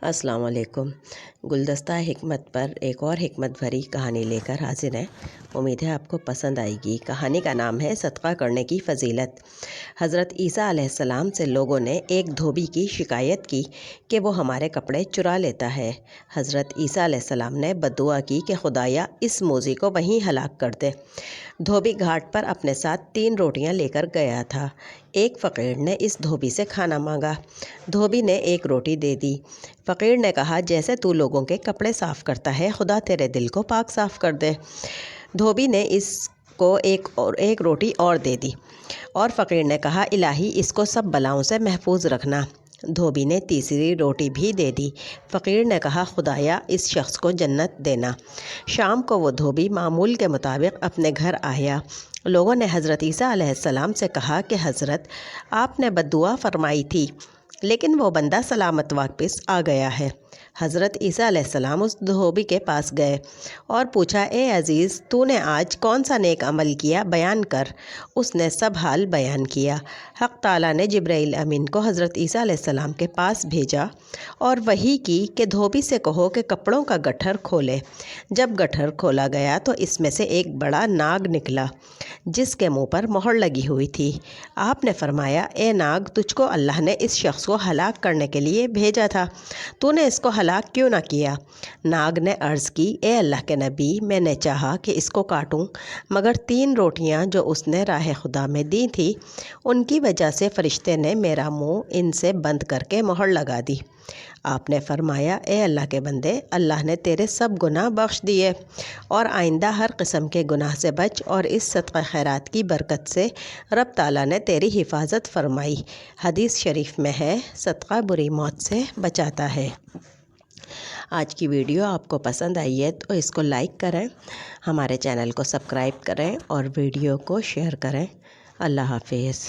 السلام علیکم۔ گلدستہ حکمت پر ایک اور حکمت بھری کہانی لے کر حاضر ہیں۔ امید ہے آپ کو پسند آئے گی۔ کہانی کا نام ہے صدقہ کرنے کی فضیلت۔ حضرت عیسیٰ علیہ السلام سے لوگوں نے ایک دھوبی کی شکایت کی کہ وہ ہمارے کپڑے چرا لیتا ہے۔ حضرت عیسیٰ علیہ السلام نے بددعا کی کہ خدایا اس موذی کو وہیں ہلاک کر دے۔ دھوبی گھاٹ پر اپنے ساتھ 3 روٹیاں لے کر گیا تھا۔ ایک فقیر نے اس دھوبی سے کھانا مانگا۔ دھوبی نے 1 روٹی دے دی۔ فقیر نے کہا جیسے تو لوگوں کے کپڑے صاف کرتا ہے خدا تیرے دل کو پاک صاف کر دے۔ دھوبی نے اس کو ایک روٹی اور دے دی اور فقیر نے کہا الہی اس کو سب بلاؤں سے محفوظ رکھنا۔ دھوبی نے تیسری روٹی بھی دے دی۔ فقیر نے کہا خدایا اس شخص کو جنت دینا۔ شام کو وہ دھوبی معمول کے مطابق اپنے گھر آیا۔ لوگوں نے حضرت عیسیٰ علیہ السلام سے کہا کہ حضرت آپ نے بددعا فرمائی تھی لیکن وہ بندہ سلامت واپس آ گیا ہے۔ حضرت عیسیٰ علیہ السلام اس دھوبی کے پاس گئے اور پوچھا اے عزیز تو نے آج کون سا نیک عمل کیا بیان کر۔ اس نے سب حال بیان کیا۔ حق تعالیٰ نے جبرائیل امین کو حضرت عیسیٰ علیہ السلام کے پاس بھیجا اور وحی کی کہ دھوبی سے کہو کہ کپڑوں کا گٹھر کھولے۔ جب گٹھر کھولا گیا تو اس میں سے ایک بڑا ناگ نکلا جس کے منہ پر مہر لگی ہوئی تھی۔ آپ نے فرمایا اے ناگ تجھ کو اللہ نے اس شخص کو ہلاک کرنے کے لیے بھیجا تھا، تو نے اس کو ہلاک کیوں نہ کیا؟ ناگ نے عرض کی اے اللہ کے نبی میں نے چاہا کہ اس کو کاٹوں مگر 3 روٹیاں جو اس نے راہ خدا میں دی تھی ان کی وجہ سے فرشتے نے میرا منہ ان سے بند کر کے مہر لگا دی۔ آپ نے فرمایا اے اللہ کے بندے اللہ نے تیرے سب گناہ بخش دیے اور آئندہ ہر قسم کے گناہ سے بچ اور اس صدقہ خیرات کی برکت سے رب تعالیٰ نے تیری حفاظت فرمائی۔ حدیث شریف میں ہے صدقہ بری موت سے بچاتا ہے۔ آج کی ویڈیو آپ کو پسند آئی ہے تو اس کو لائک کریں، ہمارے چینل کو سبسکرائب کریں اور ویڈیو کو شیئر کریں۔ اللہ حافظ۔